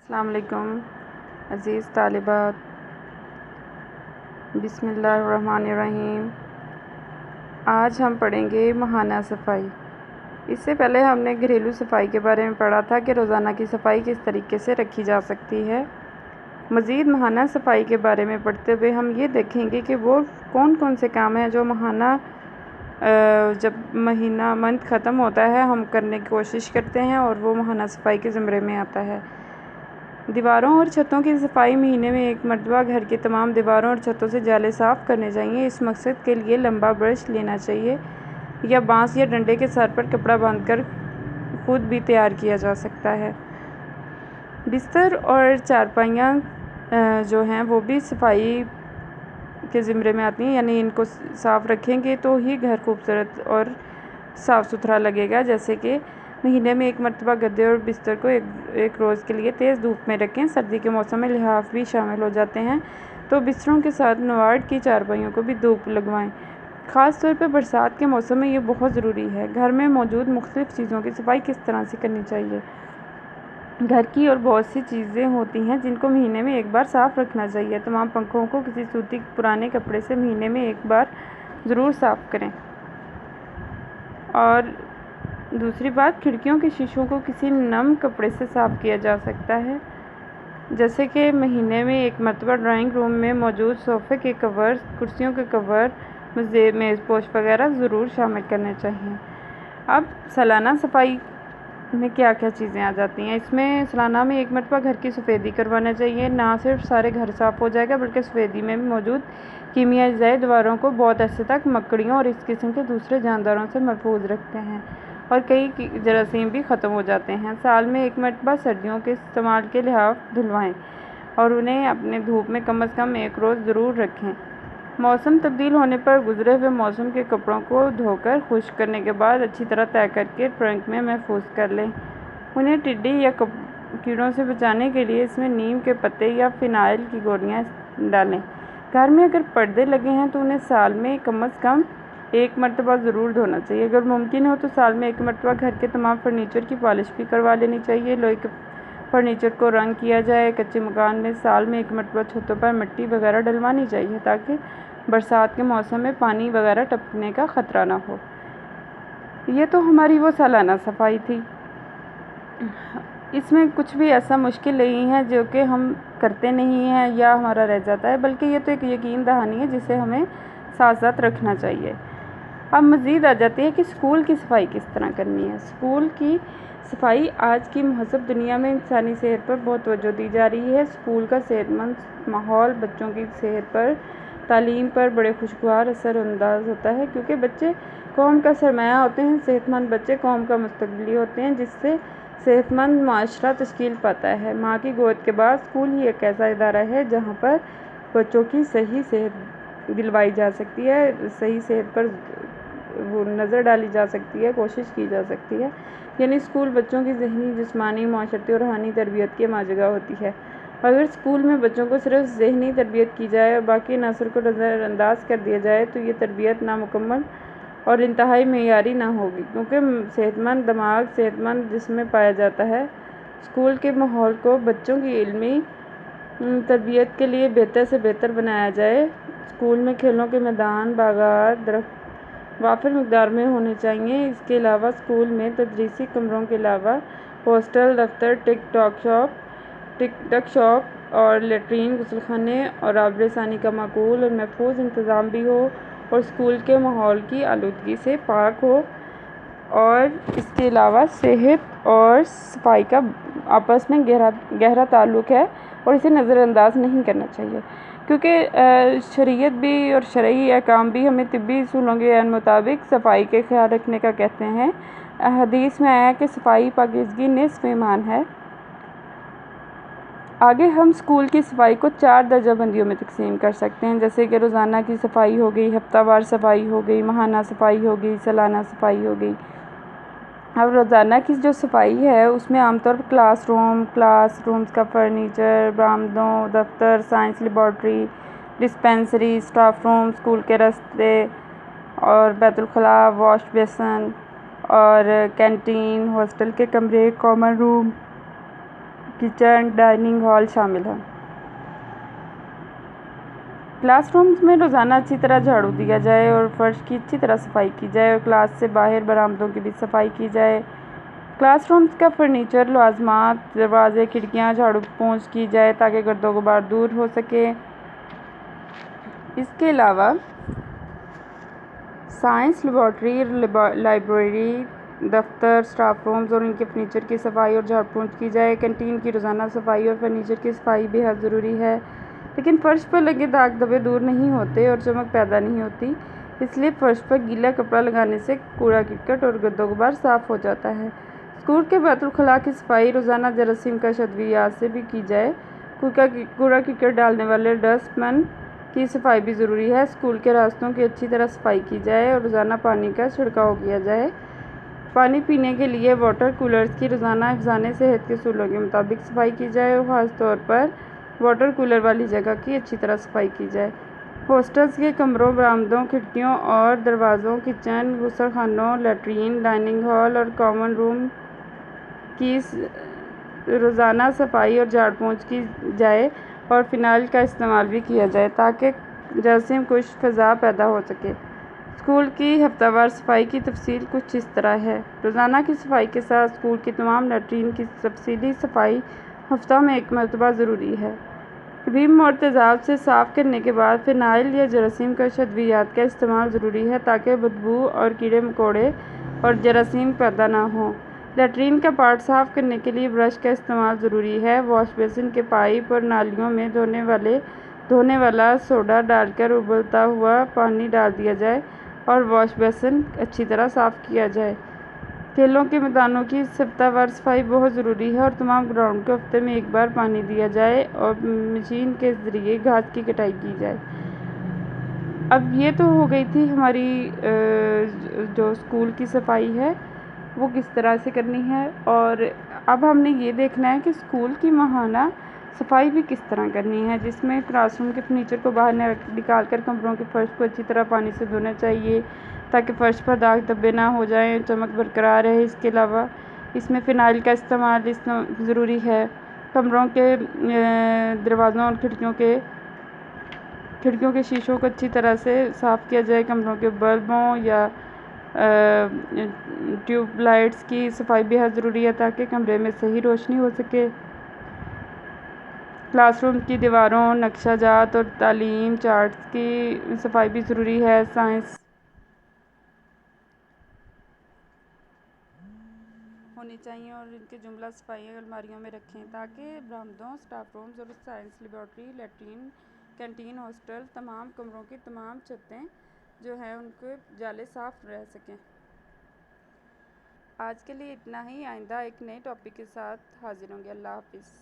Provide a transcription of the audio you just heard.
السلام علیکم عزیز طالبات، بسم اللہ الرحمن الرحیم۔ آج ہم پڑھیں گے ماہانہ صفائی۔ اس سے پہلے ہم نے گھریلو صفائی کے بارے میں پڑھا تھا کہ روزانہ کی صفائی کس طریقے سے رکھی جا سکتی ہے۔ مزید ماہانہ صفائی کے بارے میں پڑھتے ہوئے ہم یہ دیکھیں گے کہ وہ کون کون سے کام ہیں جو ماہانہ جب مہینہ منتھ ختم ہوتا ہے ہم کرنے کی کوشش کرتے ہیں اور وہ ماہانہ صفائی کے زمرے میں آتا ہے۔ دیواروں اور چھتوں کی صفائی مہینے میں ایک مرتبہ گھر کی تمام دیواروں اور چھتوں سے جالے صاف کرنے چاہیے۔ اس مقصد کے لیے لمبا برش لینا چاہیے یا بانس یا ڈنڈے کے سر پر کپڑا باندھ کر خود بھی تیار کیا جا سکتا ہے۔ بستر اور چارپائیاں جو ہیں وہ بھی صفائی کے زمرے میں آتی ہیں، یعنی ان کو صاف رکھیں گے تو ہی گھر خوبصورت اور صاف ستھرا لگے گا۔ جیسے کہ مہینے میں ایک مرتبہ گدے اور بستر کو ایک روز کے لیے تیز دھوپ میں رکھیں۔ سردی کے موسم میں لحاف بھی شامل ہو جاتے ہیں تو بستروں کے ساتھ نوارڈ کی چارپائیوں کو بھی دھوپ لگوائیں۔ خاص طور پر برسات کے موسم میں یہ بہت ضروری ہے۔ گھر میں موجود مختلف چیزوں کی صفائی کس طرح سے کرنی چاہیے؟ گھر کی اور بہت سی چیزیں ہوتی ہیں جن کو مہینے میں ایک بار صاف رکھنا چاہیے۔ تمام پنکھوں کو کسی سوتی پرانے کپڑے سے مہینے میں ایک بار ضرور صاف کریں۔ اور دوسری بات، کھڑکیوں کے شیشوں کو کسی نم کپڑے سے صاف کیا جا سکتا ہے، جیسے کہ مہینے میں ایک مرتبہ ڈرائنگ روم میں موجود صوفے کے کور، کرسیوں کے کور، میز پوش وغیرہ ضرور شامل کرنے چاہیے۔ اب سالانہ صفائی میں کیا کیا چیزیں آ جاتی ہیں؟ اس میں سالانہ میں ایک مرتبہ گھر کی سفیدی کروانا چاہیے۔ نہ صرف سارے گھر صاف ہو جائے گا بلکہ سفیدی میں بھی موجود کیمیائی اجزاء دیواروں کو بہت عرصے تک مکڑیوں اور اس قسم کے دوسرے جانداروں سے محفوظ رکھتے ہیں اور کئی جراثیم بھی ختم ہو جاتے ہیں۔ سال میں ایک مرتبہ سردیوں کے استعمال کے لحاف دھلوائیں اور انہیں اپنے دھوپ میں کم از کم ایک روز ضرور رکھیں۔ موسم تبدیل ہونے پر گزرے ہوئے موسم کے کپڑوں کو دھو کر خشک کرنے کے بعد اچھی طرح طے کر کے ٹرنک میں محفوظ کر لیں۔ انہیں ٹڈی یا کیڑوں سے بچانے کے لیے اس میں نیم کے پتے یا فینائل کی گولیاں ڈالیں۔ گھر میں اگر پردے لگے ہیں تو انہیں سال میں کم از کم ایک مرتبہ ضرور دھونا چاہیے۔ اگر ممکن ہو تو سال میں ایک مرتبہ گھر کے تمام فرنیچر کی پالش بھی کروا لینی چاہیے۔ لوہے کے فرنیچر کو رنگ کیا جائے۔ کچے مکان میں سال میں ایک مرتبہ چھتوں پر مٹی وغیرہ ڈلوانی چاہیے تاکہ برسات کے موسم میں پانی وغیرہ ٹپکنے کا خطرہ نہ ہو۔ یہ تو ہماری وہ سالانہ صفائی تھی۔ اس میں کچھ بھی ایسا مشکل نہیں ہے جو کہ ہم کرتے نہیں ہیں یا ہمارا رہ جاتا ہے، بلکہ یہ تو ایک یقین دہانی ہے جسے ہمیں ساتھ ساتھ رکھنا چاہیے۔ اب مزید آ جاتی ہے کہ اسکول کی صفائی کس طرح کرنی ہے۔ اسکول کی صفائی آج کی مہذب دنیا میں انسانی صحت پر بہت توجہ دی جا رہی ہے۔ اسکول کا صحت مند ماحول بچوں کی صحت پر، تعلیم پر بڑے خوشگوار اثر انداز ہوتا ہے، کیونکہ بچے قوم کا سرمایہ ہوتے ہیں۔ صحت مند بچے قوم کا مستقبل ہوتے ہیں، جس سے صحت مند معاشرہ تشکیل پاتا ہے۔ ماں کی گود کے بعد اسکول ہی ایک ایسا ادارہ ہے جہاں پر بچوں کی صحیح صحت دلوائی جا سکتی ہے، صحیح صحت پر وہ نظر ڈالی جا سکتی ہے، کوشش کی جا سکتی ہے۔ یعنی اسکول بچوں کی ذہنی، جسمانی، معاشرتی اور روحانی تربیت کی ماں جگہ ہوتی ہے۔ اگر اسکول میں بچوں کو صرف ذہنی تربیت کی جائے اور باقی عناصر کو نظر انداز کر دیا جائے تو یہ تربیت نامکمل اور انتہائی معیاری نہ ہوگی، کیونکہ صحت مند دماغ صحت مند جسم میں پایا جاتا ہے۔ اسکول کے ماحول کو بچوں کی علمی تربیت کے لیے بہتر سے بہتر بنایا جائے۔ اسکول میں کھیلوں کے میدان، باغات، درخت وافر مقدار میں ہونے چاہیے۔ اس کے علاوہ اسکول میں تدریسی کمروں کے علاوہ ہاسٹل، دفتر، ٹک ٹک شاپ اور لیٹرین، غسل خانے اور آبر ثانی کا معقول اور محفوظ انتظام بھی ہو اور اسکول کے ماحول کی آلودگی سے پاک ہو۔ اور اس کے علاوہ صحت اور صفائی کا آپس میں گہرا تعلق ہے اور اسے نظر انداز نہیں کرنا چاہیے، کیونکہ شریعت بھی اور شرعی احکام بھی ہمیں طبی اصولوں کے مطابق صفائی کے خیال رکھنے کا کہتے ہیں۔ حدیث میں آیا کہ صفائی پاکیزگی نصف ایمان ہے۔ آگے ہم اسکول کی صفائی کو 4 درجہ بندیوں میں تقسیم کر سکتے ہیں، جیسے کہ روزانہ کی صفائی ہو گئی، ہفتہ وار صفائی ہو گئی، ماہانہ صفائی ہو گئی، سالانہ صفائی ہو گئی۔ اب روزانہ کی جو صفائی ہے اس میں عام طور پر کلاس رومز کا فرنیچر، برآمدوں، دفتر، science laboratory, dispensary, staff room, school کے رستے اور بیت الخلاء، واش بیسن اور کینٹین، ہاسٹل کے کمرے، کامن روم، کچن، ڈائننگ ہال شامل ہیں۔ کلاس رومز میں روزانہ اچھی طرح جھاڑو دیا جائے اور فرش کی اچھی طرح صفائی کی جائے اور کلاس سے باہر برآمدوں کی بھی صفائی کی جائے۔ کلاس رومز کا فرنیچر، لوازمات، دروازے، کھڑکیاں جھاڑو پونچھ کی جائے تاکہ گرد و غبار دور ہو سکے۔ اس کے علاوہ سائنس لیبارٹری، لائبریری، دفتر، اسٹاف رومز اور ان کے فرنیچر کی صفائی اور جھاڑ پونچھ کی جائے۔ کینٹین کی روزانہ صفائی اور فرنیچر کی صفائی بے حد ضروری ہے، لیکن فرش پر لگے داغ دھبے دور نہیں ہوتے اور چمک پیدا نہیں ہوتی، اس لیے فرش پر گیلا کپڑا لگانے سے کوڑا کرکٹ اور گرد و غبار صاف ہو جاتا ہے۔ اسکول کے بیت الخلاء کی صفائی روزانہ جراثیم کش ادویات سے بھی کی جائے۔ کوڑا کرکٹ ڈالنے والے ڈسٹ بن کی صفائی بھی ضروری ہے۔ اسکول کے راستوں کی اچھی طرح صفائی کی جائے اور روزانہ پانی کا چھڑکاؤ کیا جائے۔ پانی پینے کے لیے واٹر کولرز کی روزانہ حفظانِ صحت کے اصولوں کے مطابق صفائی کی جائے اور خاص طور پر واٹر کولر والی جگہ کی اچھی طرح صفائی کی جائے۔ ہاسٹلز کے کمروں، برآمدوں، کھڑکیوں اور دروازوں، کچن، غسل خانوں، لیٹرین، ڈائننگ ہال اور کامن روم کی روزانہ صفائی اور جھاڑ پونچھ کی جائے اور فنائل کا استعمال بھی کیا جائے تاکہ جراثیم کش فضا پیدا ہو سکے۔ اسکول کی ہفتہ وار صفائی کی تفصیل کچھ اس طرح ہے۔ روزانہ کی صفائی کے ساتھ اسکول کی تمام لیٹرین کی تفصیلی صفائی ہفتہ میں ایک مرتبہ ضروری ہے۔ ویم اور تیزاب سے صاف کرنے کے بعد فنائل یا جراثیم کش ادویات کا استعمال ضروری ہے تاکہ بدبو اور کیڑے مکوڑے اور جراثیم پیدا نہ ہوں۔ لیٹرین کا پارٹ صاف کرنے کے لیے برش کا استعمال ضروری ہے۔ واش بیسن کے پائپ اور نالیوں میں دھونے والا سوڈا ڈال کر ابلتا ہوا پانی ڈال دیا جائے اور واش بیسن اچھی طرح صاف کیا جائے۔ کھیلوں کے میدانوں کی ہفتہ وار صفائی بہت ضروری ہے اور تمام گراؤنڈ کو ہفتے میں ایک بار پانی دیا جائے اور مشین کے ذریعے گھاس کی کٹائی کی جائے۔ اب یہ تو ہو گئی تھی ہماری جو اسکول کی صفائی ہے وہ کس طرح سے کرنی ہے، اور اب ہم نے یہ دیکھنا ہے کہ اسکول کی ماہانہ صفائی بھی کس طرح کرنی ہے، جس میں کلاس روم کے فرنیچر کو باہر نکال کر کمروں کے فرش کو اچھی طرح پانی سے دھونا چاہیے تاکہ فرش پر داغ دھبے نہ ہو جائیں، چمک برقرار رہے۔ اس کے علاوہ اس میں فنائل کا استعمال ضروری ہے۔ کمروں کے دروازوں اور کھڑکیوں کے شیشوں کو اچھی طرح سے صاف کیا جائے۔ کمروں کے بلبوں یا ٹیوب لائٹس کی صفائی بے حد ضروری ہے تاکہ کمرے میں صحیح روشنی ہو سکے۔ کلاس روم کی دیواروں، نقشہ جات اور تعلیم چارٹس کی صفائی بھی ضروری ہے۔ سائنس ہونی چاہیے اور ان کے جملہ صفائی الماریوں میں رکھیں تاکہ برآمدوں، اسٹاف رومز اور science laboratory, latrine, canteen, hostel, تمام کمروں کی تمام چھتیں جو ہیں ان کے جالے صاف رہ سکیں۔ آج کے لیے اتنا ہی، آئندہ ایک نئے ٹاپک کے ساتھ حاضر ہوں گے۔ اللہ حافظ۔